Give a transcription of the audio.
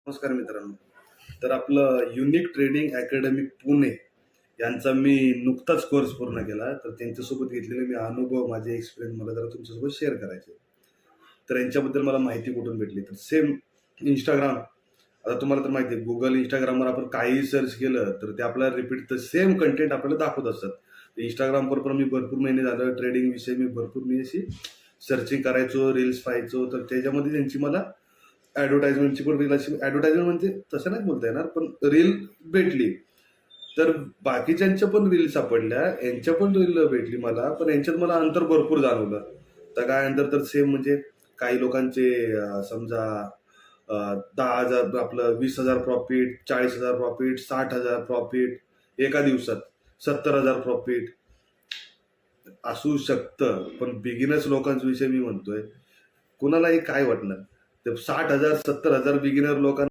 नमस्कार मित्रांनो. तर आपलं युनिक ट्रेडिंग अकॅडमी पुणे यांचा मी नुकताच कोर्स पूर्ण केला. तर त्यांच्यासोबत घेतलेले मी अनुभव, माझे एक्सपिरियन्स मला जरा तुमच्यासोबत शेअर करायचे. तर यांच्याबद्दल मला माहिती कुठून भेटली, तर सेम इंस्टाग्राम. आता तुम्हाला तर माहिती आहे, गुगल, इंस्टाग्रामवर आपण काहीही सर्च केलं तर ते आपल्याला रिपीट सेम कंटेंट आपल्याला दाखवत असतात. इंस्टाग्रामवर पण मी भरपूर महिने झालं ट्रेडिंग विषयी मी अशी सर्चिंग करायचो, रील्स पाहायचो. तर त्याच्यामध्ये त्यांची मला ऍडव्हर्टाइजमेंटची पण रील, अशी ऍडव्हर्टाइजमेंट म्हणजे तसं नाही बोलता येणार, पण रील भेटली. तर बाकीच्यांच्या पण रील सापडल्या, यांच्या पण रील भेटली मला, पण यांच्यात मला अंतर भरपूर जाणवलं. तर काय अंतर, तर सेम म्हणजे काही लोकांचे समजा 10,000, आपलं 20,000 प्रॉफिट, 40,000 प्रॉफिट, 60,000 प्रॉफिट एका दिवसात, 70,000 प्रॉफिट असू शकतं. पण बिगिनर्स लोकांचा विषय मी म्हणतोय, कुणालाही काय वाटणार, ते 60,000 70,000 बिगिनर लोकांना